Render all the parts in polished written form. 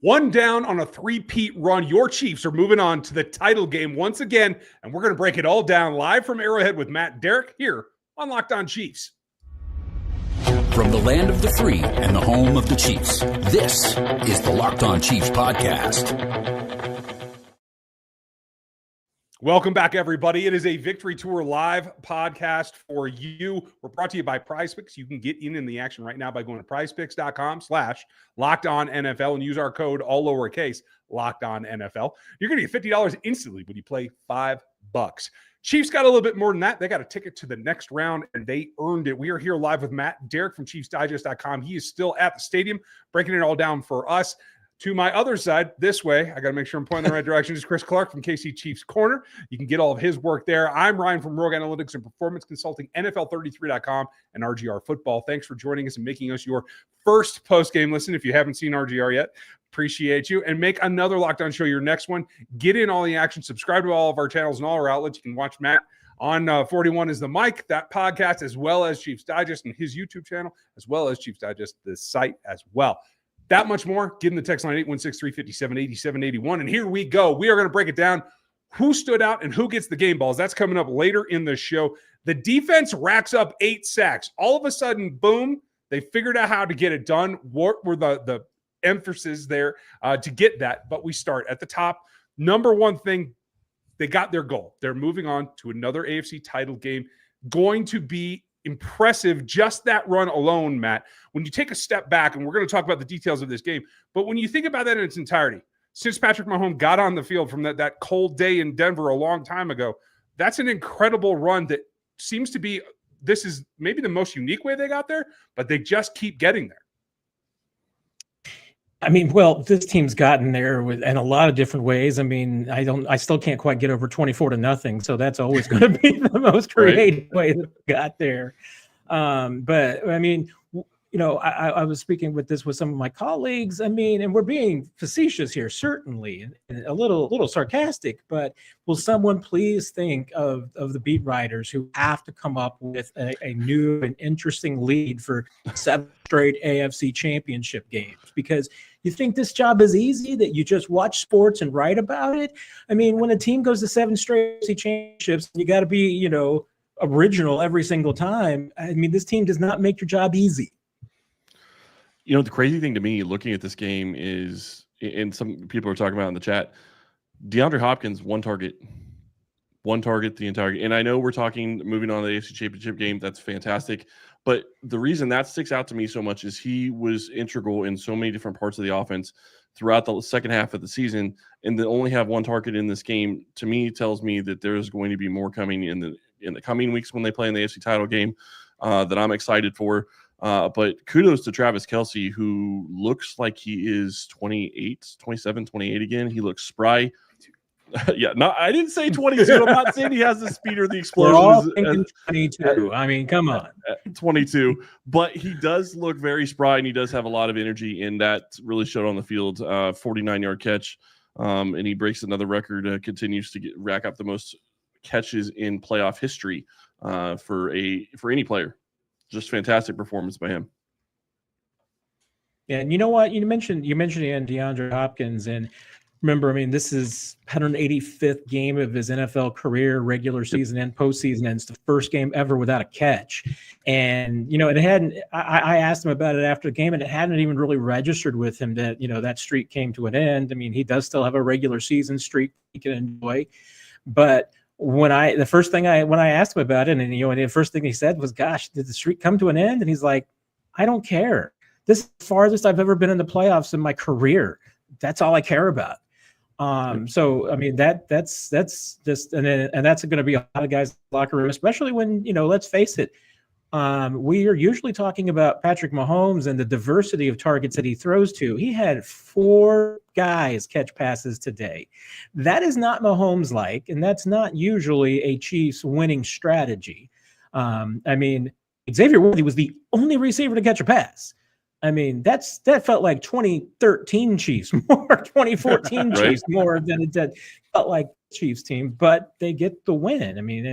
One down on a three-peat run. Your Chiefs are moving on to the title game once again, and we're going to break it all down live from Arrowhead with Matt and Derrick here on Locked On Chiefs. From the land of the free and the home of the Chiefs, this is the Locked On Chiefs podcast. Welcome back, everybody. It is a Victory Tour live podcast for you. We're brought to you by PrizePicks. You can get in the action right now by going to prizepicks.com/LockedOnNFL and use our code, all lowercase, LockedOnNFL. You're going to get $50 instantly when you play $5. Chiefs got a little bit more than that. They got a ticket to the next round, and they earned it. We are here live with Matt and Derrick from ChiefsDigest.com. He is still at the stadium, breaking it all down for us. To my other side, this way, I got to make sure I'm pointing in the right direction, is Chris Clark from KC Chiefs Corner. You can get all of his work there. I'm Ryan from Rogue Analytics and Performance Consulting, NFL33.com, and RGR Football. Thanks for joining us and making us your first post-game listen. If you haven't seen RGR yet, appreciate you. And make another Locked On show your next one. Get in all the action. Subscribe to all of our channels and all our outlets. You can watch Matt on 41 is the Mic, that podcast, as well as Chiefs Digest and his YouTube channel, as well as Chiefs Digest, the site as well. That much more, give them the text line 816-357-8781. And here we go. We are going to break it down. Who stood out and who gets the game balls? That's coming up later in the show. The defense racks up 8 sacks. All of a sudden, boom, they figured out how to get it done. What were the emphasis there to get that? But we start at the top. Number one thing, they got their goal. They're moving on to another AFC title game. Going to be impressive, just that run alone, Matt. When you take a step back, and we're going to talk about the details of this game, but when you think about that in its entirety, since Patrick Mahomes got on the field from that cold day in Denver a long time ago, that's an incredible run that seems to be, this is maybe the most unique way they got there, but they just keep getting there. I mean, well, this team's gotten there in a lot of different ways. I mean, I still can't quite get over 24-0. So that's always going to be the most creative way that we got there. But I mean, you know, I was speaking with some of my colleagues. I mean, and we're being facetious here, certainly, and a little sarcastic, but will someone please think of the beat writers who have to come up with a new and interesting lead for 7 straight AFC championship games? Because you think this job is easy, that you just watch sports and write about it? I mean, when a team goes to 7 straight AFC championships, you got to be, you know, original every single time. I mean, this team does not make your job easy. You know, the crazy thing to me looking at this game is, and some people are talking about in the chat, DeAndre Hopkins, one target the entire game. And I know we're talking moving on to the AFC Championship game. That's fantastic. But the reason that sticks out to me so much is he was integral in so many different parts of the offense throughout the second half of the season. And to only have one target in this game, to me, tells me that there's going to be more coming in the coming weeks when they play in the AFC title game that I'm excited for. But kudos to Travis Kelce, who looks like he is 27, 28 again. He looks spry. Yeah, no, I didn't say 22. I'm not saying he has the speed or the explosion. We're all thinking 22. I mean, come on. 22. But he does look very spry, and he does have a lot of energy, and that really showed on the field. 49-yard catch, and he breaks another record, continues to rack up the most catches in playoff history for any player. Just fantastic performance by him. Yeah, and you know what? You mentioned DeAndre Hopkins, and remember, I mean, this is 185th game of his NFL career, regular season and postseason, and it's the first game ever without a catch. And, you know, I asked him about it after the game, and it hadn't even really registered with him that, you know, that streak came to an end. I mean, he does still have a regular season streak he can enjoy. But when I asked him about it, and, you know, and the first thing he said was, gosh, did the streak come to an end? And he's like, I don't care. This is the farthest I've ever been in the playoffs in my career. That's all I care about. So I mean, that's just, and that's going to be a lot of guys in the locker room, especially when, you know, let's face it, we are usually talking about Patrick Mahomes and the diversity of targets that he throws to. He had 4 guys catch passes today. That is not Mahomes like, and that's not usually a Chiefs winning strategy. I mean, Xavier Worthy was the only receiver to catch a pass. I mean, that felt like 2013 Chiefs more, 2014 right. Chiefs more than it did felt like Chiefs team, but they get the win. I mean,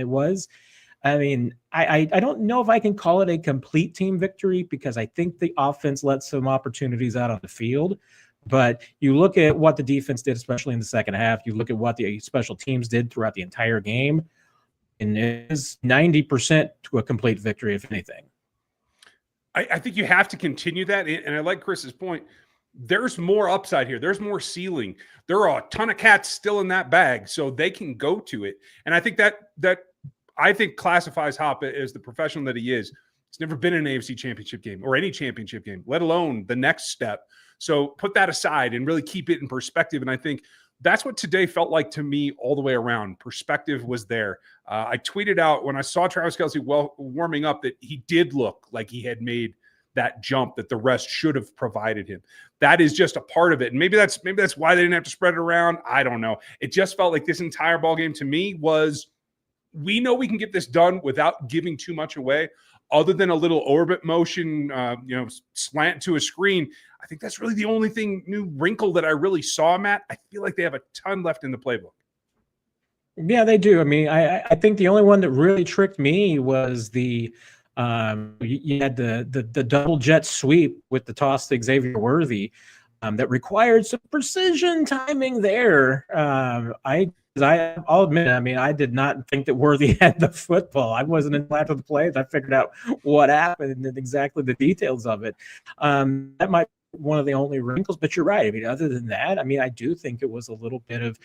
I don't know if I can call it a complete team victory because I think the offense let some opportunities out on the field, But you look at what the defense did, especially in the second half. You look at what the special teams did throughout the entire game, and it is 90% to a complete victory, if anything. I think you have to continue that. And I like Chris's point. There's more upside here. There's more ceiling. There are a ton of cats still in that bag, so they can go to it. And I think that I think classifies Hop as the professional that he is. He's never been in an AFC championship game or any championship game, let alone the next step. So put that aside and really keep it in perspective. And I think that's what today felt like to me all the way around. Perspective was there. I tweeted out when I saw Travis Kelce warming up that he did look like he had made that jump that the rest should have provided him. That is just a part of it. And maybe that's why they didn't have to spread it around. I don't know. It just felt like this entire ball game to me was, we know we can get this done without giving too much away, other than a little orbit motion, slant to a screen. I think that's really the only new wrinkle that I really saw, Matt. I feel like they have a ton left in the playbook. Yeah, they do. I mean, I think the only one that really tricked me was the you had the double jet sweep with the toss to Xavier Worthy that required some precision timing there. I'll admit, I mean, I did not think that Worthy had the football. I wasn't until after the plays I figured out what happened and exactly the details of it. That might be one of the only wrinkles, but you're right. I mean, other than that, I mean, I do think it was a little bit of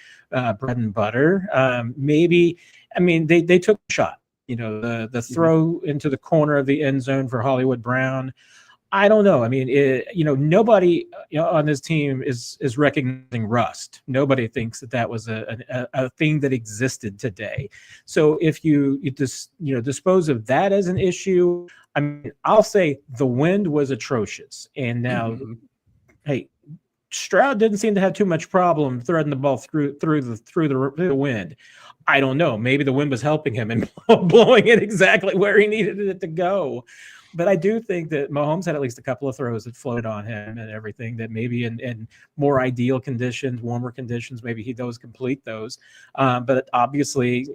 bread and butter. Maybe, I mean, they took a shot. The throw into the corner of the end zone for Hollywood Brown. I don't know. I mean, nobody on this team is recognizing rust. Nobody thinks that was a thing that existed today. So if you dispose of that as an issue, I mean, I'll say the wind was atrocious. And now, hey, Stroud didn't seem to have too much problem threading the ball through the wind. I don't know. Maybe the wind was helping him and blowing it exactly where he needed it to go. But I do think that Mahomes had at least a couple of throws that floated on him and everything that maybe in more ideal conditions, warmer conditions, maybe he complete those. But obviously,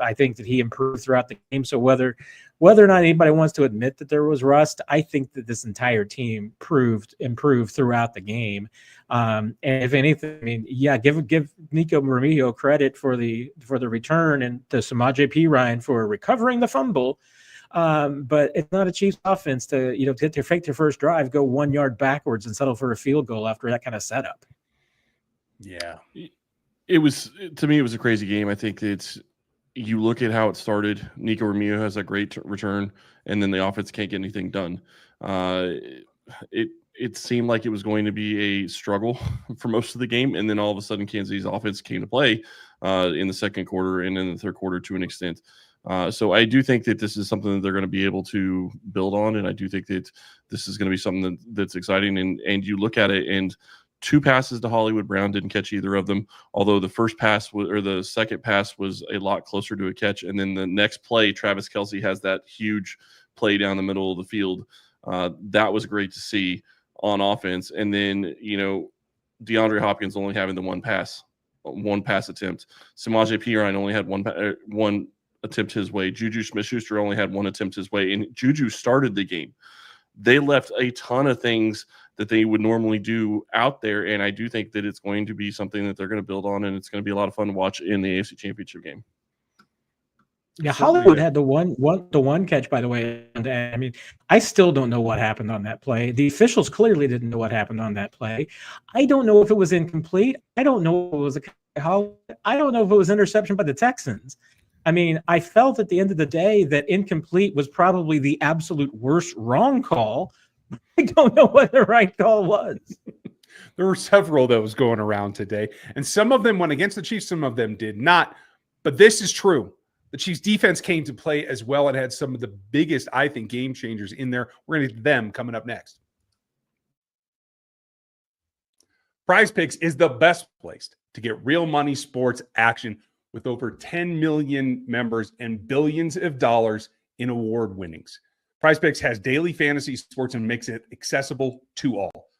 I think that he improved throughout the game. So whether or not anybody wants to admit that there was rust, I think that this entire team improved throughout the game. And if anything, I mean, yeah, give Nico Remigio credit for the return and to Samaje Perine for recovering the fumble. But it's not a Chiefs offense to fake their first drive, go 1 yard backwards and settle for a field goal after that kind of setup. Yeah, to me it was a crazy game. I think you look at how it started. Nico Remigio has a great return, and then the offense can't get anything done. It seemed like it was going to be a struggle for most of the game, and then all of a sudden Kansas City's offense came to play in the second quarter and in the third quarter to an extent. So I do think that this is something that they're going to be able to build on, and I do think that this is going to be something that's exciting. And you look at it, and 2 passes to Hollywood Brown, didn't catch either of them, although the first pass or the second pass was a lot closer to a catch. And then the next play, Travis Kelce has that huge play down the middle of the field. That was great to see on offense. And then, DeAndre Hopkins only having the one pass attempt. Samaje Perine only had one attempt his way. Juju Smith-Schuster only had one attempt his way, and Juju started the game. They left a ton of things that they would normally do out there, and I do think that it's going to be something that they're going to build on, and it's going to be a lot of fun to watch in the AFC Championship game. Yeah, Hollywood had the one catch, by the way. And I mean, I still don't know what happened on that play. The officials clearly didn't know what happened on that play. I don't know if it was incomplete. I don't know if it was I don't know if it was interception by the Texans. I mean, I felt at the end of the day that incomplete was probably the absolute worst wrong call. I don't know what the right call was. There were several of those going around today, and some of them went against the Chiefs, some of them did not. But this is true. The Chiefs defense came to play as well and had some of the biggest, I think, game changers in there. We're going to get them coming up next. Prize Picks is the best place to get real money sports action with over 10 million members and billions of dollars in award winnings. Prize Picks has daily fantasy sports and makes it accessible to all.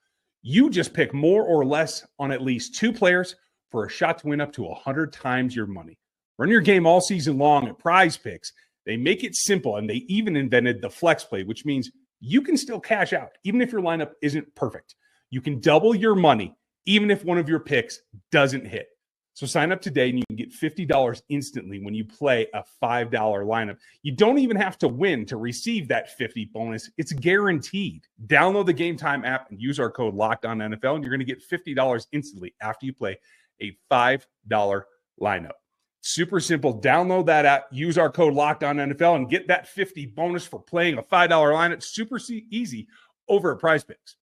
You just pick more or less on at least 2 players for a shot to win up to 100 times your money. Run your game all season long at Prize Picks. They make it simple, and they even invented the flex play, which means you can still cash out, even if your lineup isn't perfect. You can double your money even if one of your picks doesn't hit. So sign up today and you can get $50 instantly when you play a $5 lineup. You don't even have to win to receive that 50 bonus. It's guaranteed. Download the Gametime app and use our code LOCKEDONNFL, and you're going to get $50 instantly after you play a $5 lineup. Super simple. Download that app, use our code LOCKEDONNFL, and get that 50 bonus for playing a $5 lineup. Super easy over at Prize Picks.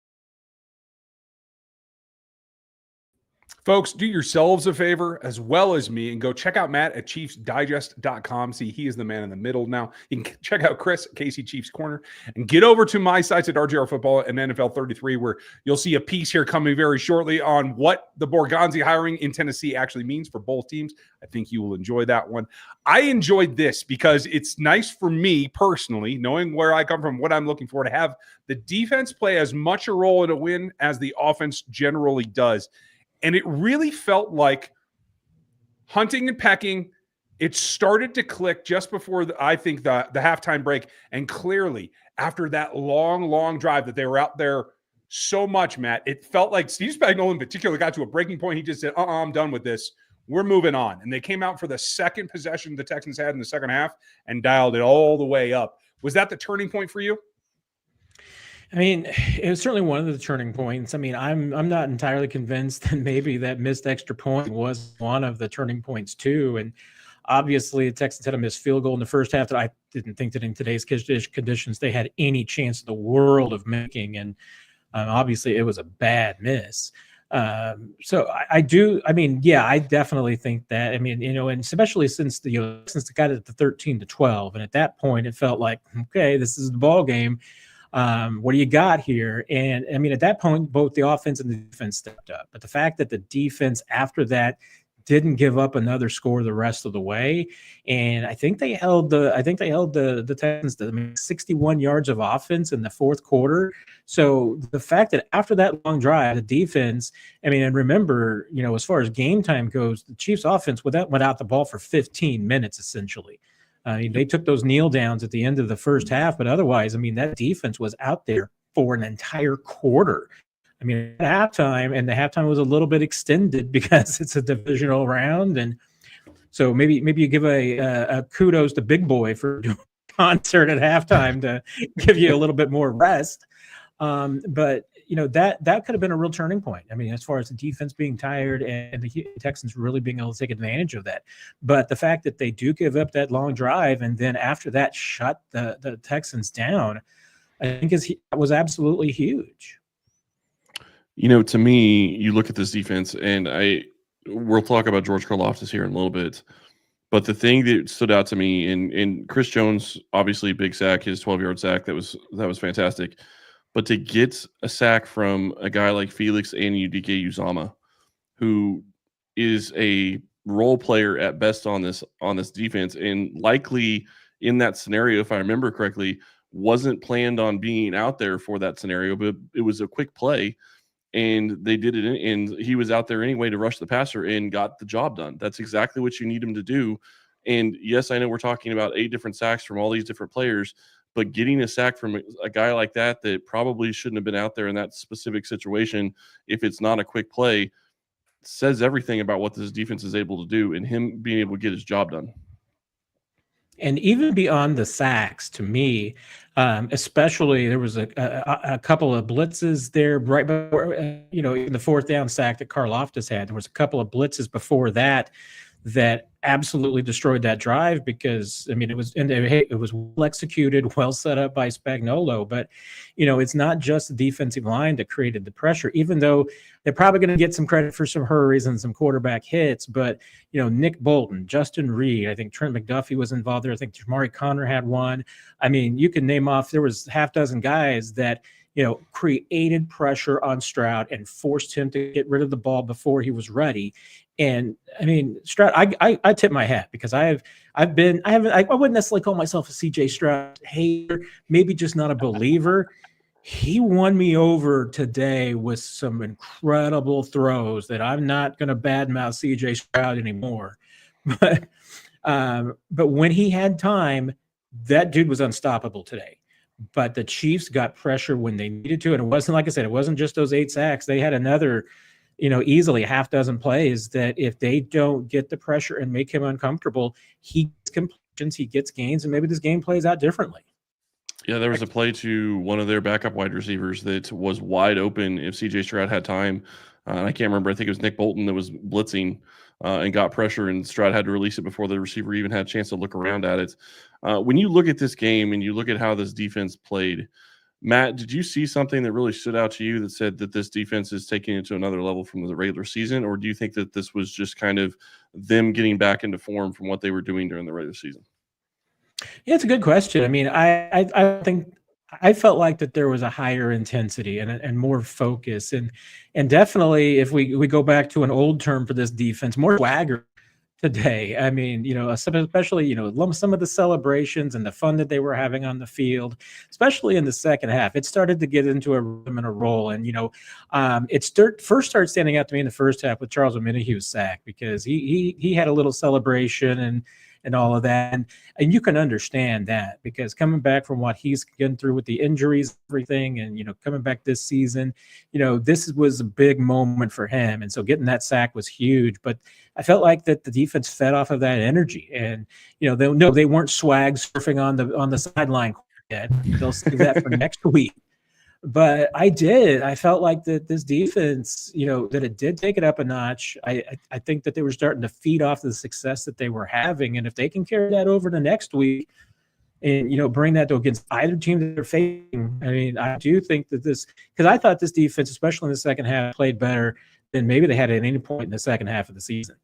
Folks, do yourselves a favor as well as me and go check out Matt at ChiefsDigest.com. See, he is the man in the middle now. You can check out Chris at KC Chiefs Corner and get over to my sites at RGR Football and NFL 33, where you'll see a piece here coming very shortly on what the Borgonzi hiring in Tennessee actually means for both teams. I think you will enjoy that one. I enjoyed this because it's nice for me personally, knowing where I come from, what I'm looking for, to have the defense play as much a role in a win as the offense generally does. And it really felt like hunting and pecking. It started to click just before, I think, the halftime break. And clearly, after that long drive that they were out there so much, Matt, it felt like Steve Spagnuolo in particular got to a breaking point. He just said, I'm done with this. We're moving on. And they came out for the second possession the Texans had in the second half and dialed it all the way up. Was that the turning point for you? I mean, it was certainly one of the turning points. I mean, I'm not entirely convinced that maybe that missed extra point was one of the turning points too. And obviously, the Texans had a missed field goal in the first half that I didn't think that in today's conditions they had any chance in the world of making. And obviously, it was a bad miss. So I definitely think that. I mean, and especially since it got it to 13-12, and at that point, it felt like, okay, this is the ball game. What do you got here? And I mean, at that point, both the offense and the defense stepped up. But the fact that the defense after that didn't give up another score the rest of the way, and I think they held the Texans to 61 yards of offense in the fourth quarter. So the fact that after that long drive, the defense, I mean, and remember, as far as game time goes, the Chiefs offense went out the ball for 15 minutes essentially. They took those kneel downs at the end of the first half, but otherwise, I mean, that defense was out there for an entire quarter. I mean, at halftime, and the halftime was a little bit extended because it's a divisional round, and so maybe you give a kudos to Big Boy for doing a concert at halftime to give you a little bit more rest. But that could have been a real turning point. I mean, as far as the defense being tired and the Texans really being able to take advantage of that. But the fact that they do give up that long drive and then after that shut the Texans down, I think was absolutely huge. To me, you look at this defense, and we'll talk about George Karlaftis here in a little bit. But the thing that stood out to me, and Chris Jones, obviously big sack, his 12-yard sack, that was fantastic. But to get a sack from a guy like Felix Anudike-Uzomah, who is a role player at best on this defense, and likely in that scenario, if I remember correctly, wasn't planned on being out there for that scenario, but it was a quick play, and they did it, and he was out there anyway to rush the passer and got the job done. That's exactly what you need him to do. And yes, I know we're talking about 8 different sacks from all these different players, but getting a sack from a guy like that probably shouldn't have been out there in that specific situation, if it's not a quick play, says everything about what this defense is able to do and him being able to get his job done. And even beyond the sacks, to me, especially there was a couple of blitzes there right before, in the fourth down sack that Karlaftis had. There was a couple of blitzes before that absolutely destroyed that drive because, I mean, it was well executed, well set up by Spagnuolo. But, it's not just the defensive line that created the pressure, even though they're probably going to get some credit for some hurries and some quarterback hits. But, Nick Bolton, Justin Reed, I think Trent McDuffie was involved there. I think Jamari Conner had one. I mean, you can name off, there was half dozen guys that, created pressure on Stroud and forced him to get rid of the ball before he was ready. And I mean, Stroud, I tip my hat because I wouldn't necessarily call myself a CJ Stroud hater, maybe just not a believer. He won me over today with some incredible throws that I'm not going to badmouth CJ Stroud anymore. But when he had time, that dude was unstoppable today. But the Chiefs got pressure when they needed to. And it wasn't, like I said, it wasn't just those 8 sacks. They had another, easily half dozen plays that if they don't get the pressure and make him uncomfortable, he gets completions, he gets gains, and maybe this game plays out differently. Yeah, there was a play to one of their backup wide receivers that was wide open if CJ Stroud had time. And I can't remember. I think it was Nick Bolton that was blitzing and got pressure, and Stroud had to release it before the receiver even had a chance to look around at it. When you look at this game and you look at how this defense played, Matt, did you see something that really stood out to you that said that this defense is taking it to another level from the regular season? Or do you think that this was just kind of them getting back into form from what they were doing during the regular season? Yeah, it's a good question. I mean, I think I felt like that there was a higher intensity and more focus, and definitely if we go back to an old term for this defense, more swagger today. I mean, especially some of the celebrations and the fun that they were having on the field, especially in the second half, it started to get into a rhythm and a roll. And first started standing out to me in the first half with Charles Omenihu's sack, because he had a little celebration and all of that. And you can understand that, because coming back from what he's getting through with the injuries, everything, and, coming back this season, this was a big moment for him. And so getting that sack was huge, but I felt like that the defense fed off of that energy, and, they weren't swag surfing on the sideline yet. They'll save that for next week. But I felt like that this defense, that it did take it up a notch. I think that they were starting to feed off the success that they were having. And if they can carry that over to next week and, bring that to against either team that they're facing, I mean, I do think that because I thought this defense, especially in the second half, played better than maybe they had at any point in the second half of the season.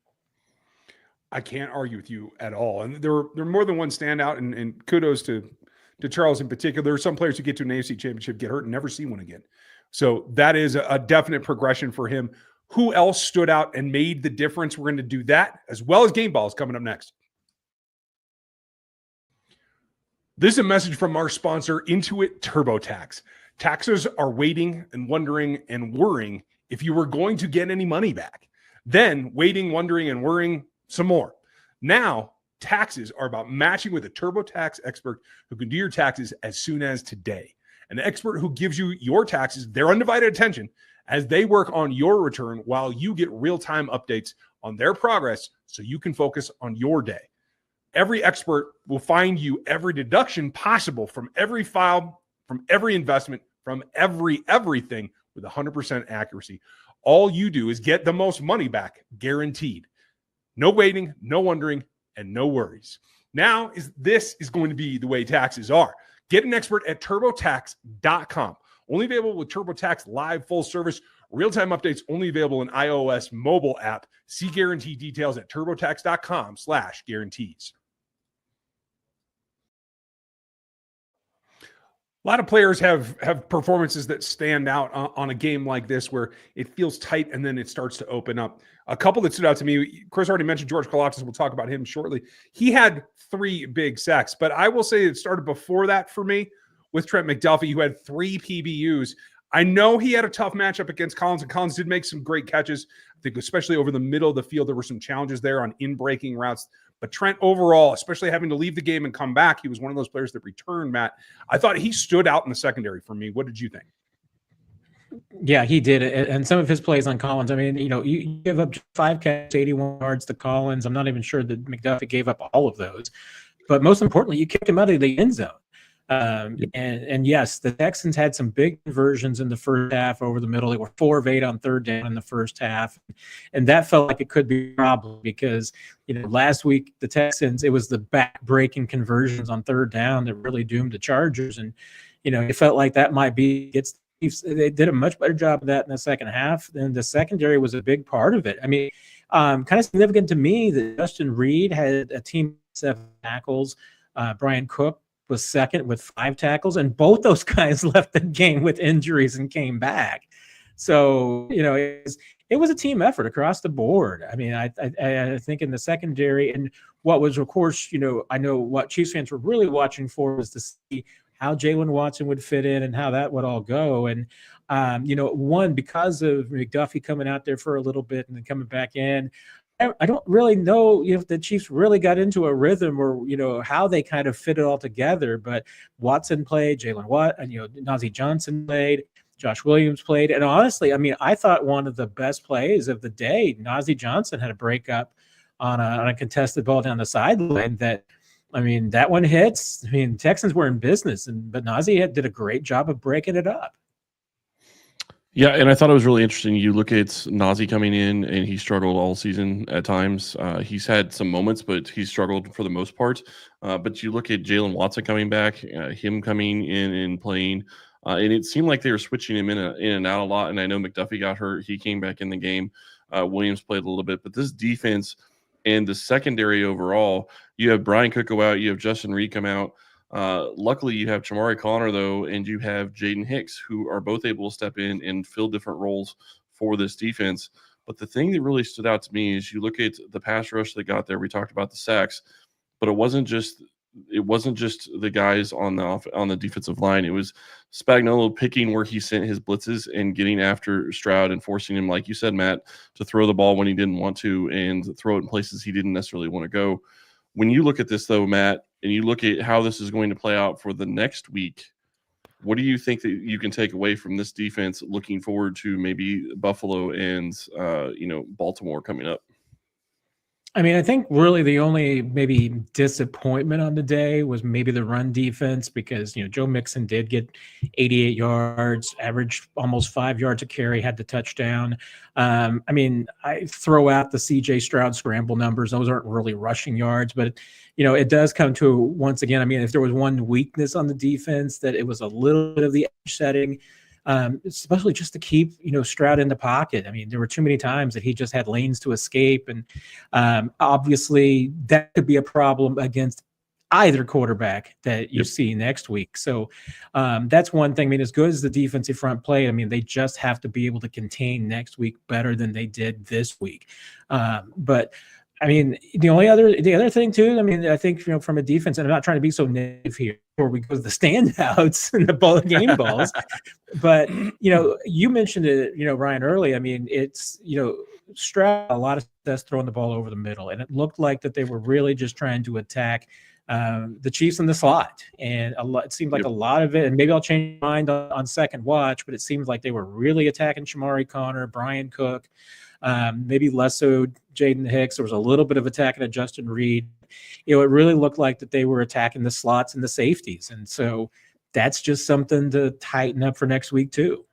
I can't argue with you at all. And there are more than one standout, and kudos to Charles in particular. There are some players who get to an AFC championship, get hurt, and never see one again. So that is a definite progression for him. Who else stood out and made the difference? We're going to do that, as well as game balls coming up next. This is a message from our sponsor, Intuit TurboTax. Taxes are waiting and wondering and worrying if you were going to get any money back. Then waiting, wondering, and worrying some more. Now, taxes are about matching with a TurboTax expert who can do your taxes as soon as today. An expert who gives you your taxes their undivided attention as they work on your return, while you get real-time updates on their progress so you can focus on your day. Every expert will find you every deduction possible from every file, from every investment, from everything with 100% accuracy. All you do is get the most money back, guaranteed. No waiting, no wondering, and no worries. Now, this is going to be the way taxes are. Get an expert at TurboTax.com. Only available with TurboTax Live full service. Real-time updates only available in iOS mobile app. See guarantee details at TurboTax.com/guarantees. A lot of players have performances that stand out on a game like this, where it feels tight and then it starts to open up. A couple that stood out to me, Chris already mentioned George Kalafdis. We'll talk about him shortly. He had 3 big sacks, but I will say it started before that for me with Trent McDuffie, who had 3 PBUs. I know he had a tough matchup against Collins, and Collins did make some great catches. I think especially over the middle of the field, there were some challenges there on in-breaking routes. But Trent overall, especially having to leave the game and come back, he was one of those players that returned, Matt. I thought he stood out in the secondary for me. What did you think? Yeah, he did. And some of his plays on Collins, I mean, you give up 5 catches, 81 yards to Collins. I'm not even sure that McDuffie gave up all of those. But most importantly, you kicked him out of the end zone. And yes, the Texans had some big conversions in the first half over the middle. They were 4 of 8 on third down in the first half. And that felt like it could be a problem because, last week, the Texans, it was the back-breaking conversions on third down that really doomed the Chargers. And, it felt like that might be they did a much better job of that in the second half. And the secondary was a big part of it. I mean, kind of significant to me that Justin Reed had a team of 7 tackles. Brian Cook was second with 5 tackles, and both those guys left the game with injuries and came back. So, it was a team effort across the board. I mean, I think in the secondary, and what was, of course, I know what Chiefs fans were really watching for was to see how Jalen Watson would fit in and how that would all go. And, one, because of McDuffie coming out there for a little bit and then coming back in, I don't really know if the Chiefs really got into a rhythm or, how they kind of fit it all together. But Watson played, Jalen Watt, and, Najee Johnson played. Josh Williams played. And honestly, I mean, I thought one of the best plays of the day, Najee Johnson had a breakup on a contested ball down the sideline that, I mean, that one hits. I mean, Texans were in business, but Najee did a great job of breaking it up. Yeah, and I thought it was really interesting. You look at Najee coming in, and he struggled all season at times. He's had some moments, but he struggled for the most part. But you look at Jalen Watson coming back, him coming in and playing, and it seemed like they were switching him in and out a lot. And I know McDuffie got hurt. He came back in the game. Williams played a little bit. But this defense and the secondary overall, you have Brian Cook go out, you have Justin Reed come out. Luckily, you have Chamari Connor, though, and you have Jaden Hicks, who are both able to step in and fill different roles for this defense. But the thing that really stood out to me is you look at the pass rush that got there. We talked about the sacks, but it wasn't just the guys on the defensive line. It was Spagnuolo picking where he sent his blitzes and getting after Stroud and forcing him, like you said, Matt, to throw the ball when he didn't want to and throw it in places he didn't necessarily want to go. When you look at this, though, Matt, and you look at how this is going to play out for the next week, what do you think that you can take away from this defense looking forward to maybe Buffalo and Baltimore coming up? I mean, I think really the only maybe disappointment on the day was maybe the run defense because, Joe Mixon did get 88 yards, averaged almost 5 yards a carry, had the touchdown. I mean, I throw out the CJ Stroud scramble numbers. Those aren't really rushing yards, but, it does come to, once again, I mean, if there was one weakness on the defense, that it was a little bit of the edge setting. Especially just to keep, Stroud in the pocket. I mean, there were too many times that he just had lanes to escape. And obviously that could be a problem against either quarterback that you see next week. So that's one thing. I mean, as good as the defensive front play, I mean, they just have to be able to contain next week better than they did this week. But I mean, the other thing too, I mean, I think, from a defense, and I'm not trying to be so negative here before we go to the standouts and the game balls, but, you mentioned it, Ryan, early. I mean, it's, Stroud, a lot of success throwing the ball over the middle. And it looked like that they were really just trying to attack the Chiefs in the slot. And it seemed like a lot of it, and maybe I'll change my mind on second watch, but it seems like they were really attacking Chamari Connor, Brian Cook, maybe less so Jaden Hicks. There was a little bit of attacking at Justin Reed. It really looked like that they were attacking the slots and the safeties. And so that's just something to tighten up for next week too.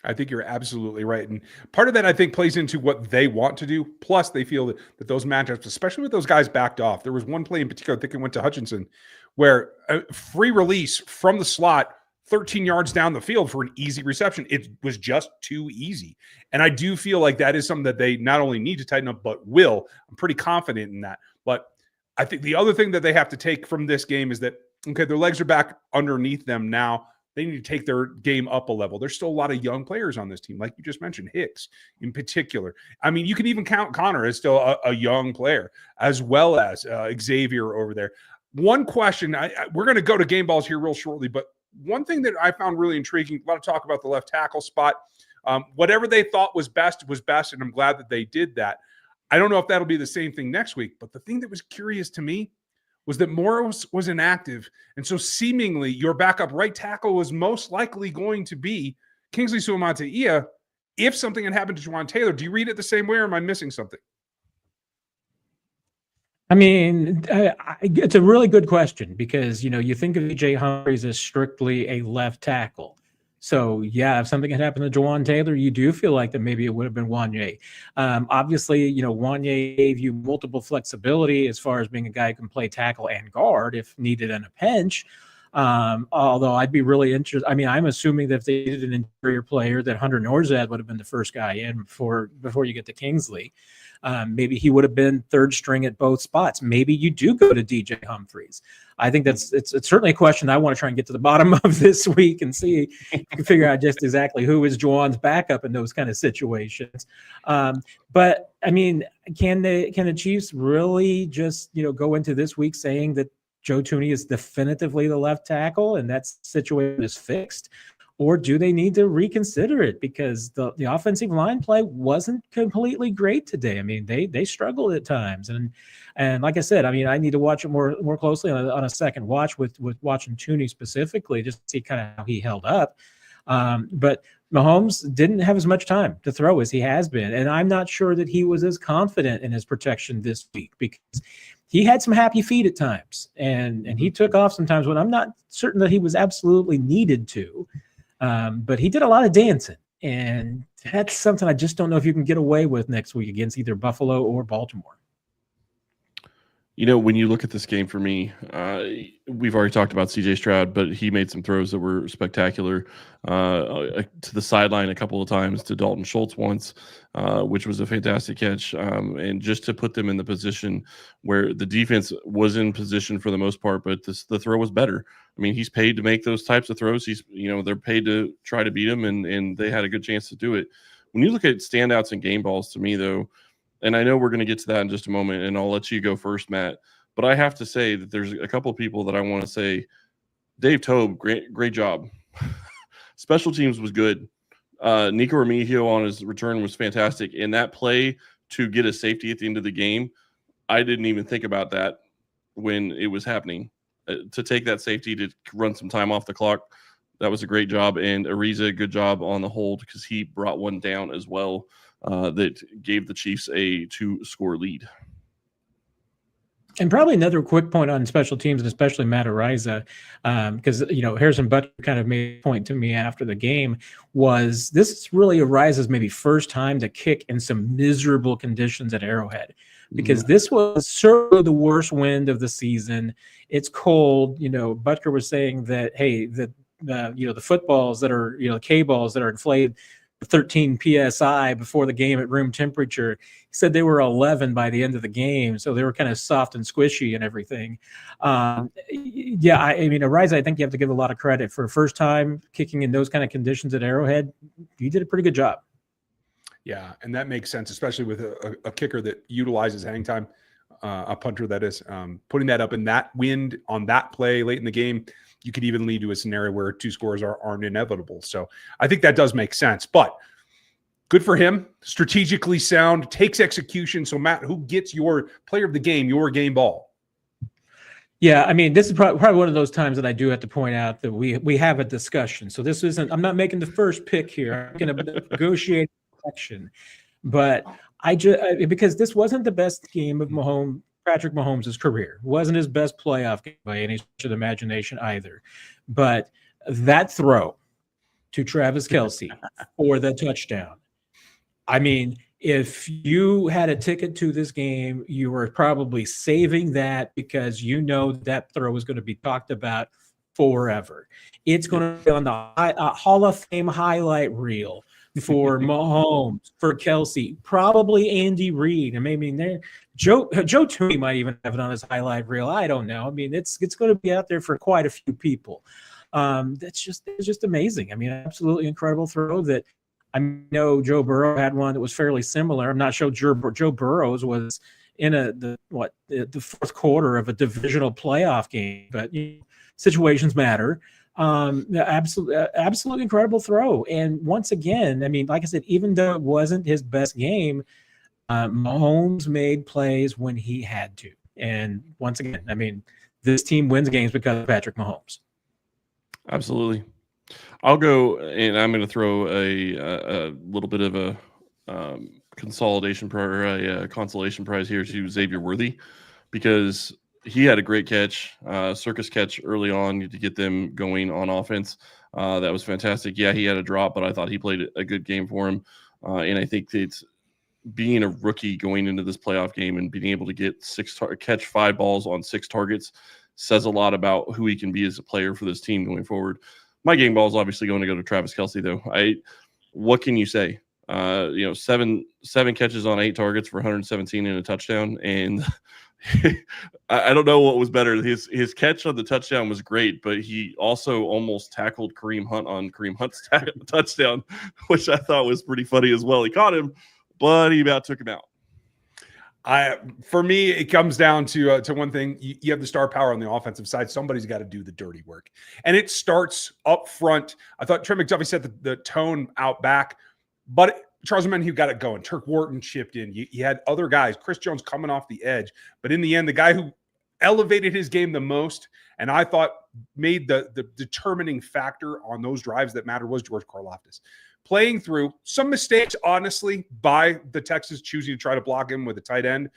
I think you're absolutely right. And part of that, I think, plays into what they want to do. Plus, they feel that those matchups, especially with those guys backed off, there was one play in particular, I think it went to Hutchinson, where a free release from the slot 13 yards down the field for an easy reception. It was just too easy. And I do feel like that is something that they not only need to tighten up, but will. I'm pretty confident in that. But I think the other thing that they have to take from this game is that, okay, their legs are back underneath them now. They need to take their game up a level. There's still a lot of young players on this team, like you just mentioned, Hicks in particular. I mean, you can even count Connor as still a young player, as well as Xavier over there. One question, we're going to go to game balls here real shortly, but one thing that I found really intriguing, a lot of talk about the left tackle spot. Whatever they thought was best, and I'm glad that they did that. I don't know if that'll be the same thing next week, but the thing that was curious to me was that Morris was inactive, and so seemingly your backup right tackle was most likely going to be Kingsley Suamataia if something had happened to Juwan Taylor. Do you read it the same way, or am I missing something? I mean, it's a really good question because, you think of E.J. Humphries as strictly a left tackle. So, yeah, if something had happened to Juwan Taylor, you do feel like that maybe it would have been Wanye. Obviously, Wanye gave you multiple flexibility as far as being a guy who can play tackle and guard if needed in a pinch. Although I'd be really interested. I mean, I'm assuming that if they needed an interior player, that Hunter Norzad would have been the first guy in before you get to Kingsley. Maybe he would have been third string at both spots. Maybe you do go to DJ Humphries. I think it's certainly a question I want to try and get to the bottom of this week and see if you can figure out just exactly who is Juwan's backup in those kind of situations. But I mean, can the Chiefs really just go into this week saying that Joe Thuney is definitively the left tackle and that situation is fixed? Or do they need to reconsider it because the offensive line play wasn't completely great today? I mean, they struggled at times, and like I said, I mean, I need to watch it more closely on a second watch with watching Thuney specifically just to see kind of how he held up. But Mahomes didn't have as much time to throw as he has been. And I'm not sure that he was as confident in his protection this week because he had some happy feet at times. And he took off sometimes when I'm not certain that he was absolutely needed to. But he did a lot of dancing. And that's something I just don't know if you can get away with next week against either Buffalo or Baltimore. When you look at this game for me, we've already talked about C.J. Stroud, but he made some throws that were spectacular to the sideline a couple of times, to Dalton Schultz once, which was a fantastic catch. And just to put them in the position where the defense was in position for the most part, but the throw was better. I mean, he's paid to make those types of throws. They're paid to try to beat him, and they had a good chance to do it. When you look at standouts and game balls, to me, though, and I know we're going to get to that in just a moment, and I'll let you go first, Matt. But I have to say that there's a couple of people that I want to say. Dave Tobe, great job. Special teams was good. Nico Remigio on his return was fantastic. And that play to get a safety at the end of the game, I didn't even think about that when it was happening. To take that safety to run some time off the clock, that was a great job. And Ariza, good job on the hold because he brought one down as well. That gave the Chiefs a 2-score lead. And probably another quick point on special teams, and especially Matt Ariza, because Harrison Butker kind of made a point to me after the game, was this is really Ariza's maybe first time to kick in some miserable conditions at Arrowhead, because this was certainly the worst wind of the season. It's cold. Butker was saying that, hey, the footballs that are, the K balls that are inflated 13 PSI before the game at room temperature. He said they were 11 by the end of the game, so they were kind of soft and squishy and everything. Ariza, I think you have to give a lot of credit for first time kicking in those kind of conditions at Arrowhead. You did a pretty good job. Yeah, and that makes sense, especially with a kicker that utilizes hang time, a punter that is. Putting that up in that wind on that play late in the game, you could even lead to a scenario where 2 scores aren't inevitable. So I think that does make sense. But good for him. Strategically sound, takes execution. So, Matt, who gets your player of the game, your game ball? Yeah, I mean, this is probably one of those times that I do have to point out that we have a discussion. So this isn't – I'm not making the first pick here. I'm going to negotiate section. But because this wasn't the best game of Patrick Mahomes' career. It wasn't his best playoff game by any stretch of the imagination either. But that throw to Travis Kelce for the touchdown, I mean, if you had a ticket to this game, you were probably saving that because that throw was going to be talked about forever. It's going to be on the Hall of Fame highlight reel for Mahomes, for Kelce, probably Andy Reid. I mean, Joe Tooney might even have it on his highlight reel. I don't know. I mean, it's going to be out there for quite a few people. It's just amazing. I mean, absolutely incredible throw that I know Joe Burrow had one that was fairly similar. I'm not sure Joe Burrow's was in the fourth quarter of a divisional playoff game, but situations matter. Absolutely incredible throw. And once again, I mean, like I said, even though it wasn't his best game, Mahomes made plays when he had to. And once again, I mean, this team wins games because of Patrick Mahomes. Absolutely. I'll go, and I'm going to throw a little bit of a consolation consolation prize here to Xavier Worthy, because he had a great catch, circus catch early on to get them going on offense. That was fantastic. Yeah, he had a drop, but I thought he played a good game for him. And I think that being a rookie going into this playoff game and being able to get catch 5 balls on 6 targets says a lot about who he can be as a player for this team going forward. My game ball is obviously going to go to Travis Kelce, though. What can you say? 7 catches on 8 targets for 117 and a touchdown, and I don't know what was better. His catch on the touchdown was great, but he also almost tackled Kareem Hunt on Kareem Hunt's touchdown, which I thought was pretty funny as well. He caught him, but he about took him out. For me, it comes down to one thing. You have the star power on the offensive side. Somebody's got to do the dirty work. And it starts up front. I thought Trey McDuffie set the tone out back, but Charles Omenihu got it going. Turk Wharton chipped in. You had other guys, Chris Jones coming off the edge. But in the end, the guy who elevated his game the most, and I thought made the determining factor on those drives that matter was George Karlaftis. Playing through some mistakes, honestly, by the Texans choosing to try to block him with a tight end,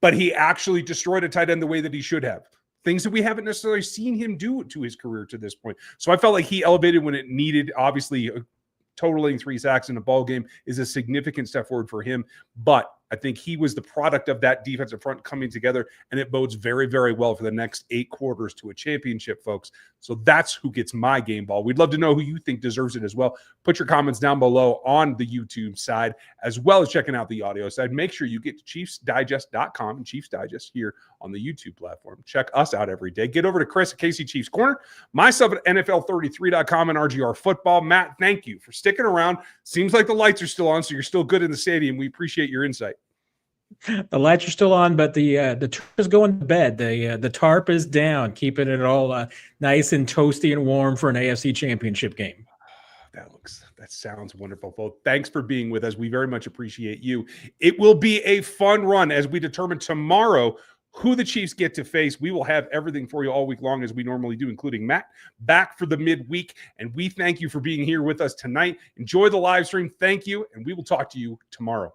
but he actually destroyed a tight end the way that he should have. Things that we haven't necessarily seen him do to his career to this point. So I felt like he elevated when it needed. Obviously, totaling 3 sacks in a ball game is a significant step forward for him. But I think he was the product of that defensive front coming together, and it bodes very, very well for the next 8 quarters to a championship, folks. So that's who gets my game ball. We'd love to know who you think deserves it as well. Put your comments down below on the YouTube side, as well as checking out the audio side. Make sure you get to ChiefsDigest.com and Chiefs Digest here on the YouTube platform. Check us out every day. Get over to Chris at KC Chiefs Corner, myself at NFL33.com and RGR Football. Matt, thank you for sticking around. Seems like the lights are still on, so you're still good in the stadium. We appreciate your insight. The lights are still on, but the tarp is going to bed. The tarp is down, keeping it all nice and toasty and warm for an AFC Championship game. That sounds wonderful, folks. Thanks for being with us. We very much appreciate you. It will be a fun run as we determine tomorrow who the Chiefs get to face. We will have everything for you all week long as we normally do, including Matt back for the midweek. And we thank you for being here with us tonight. Enjoy the live stream. Thank you, and we will talk to you tomorrow.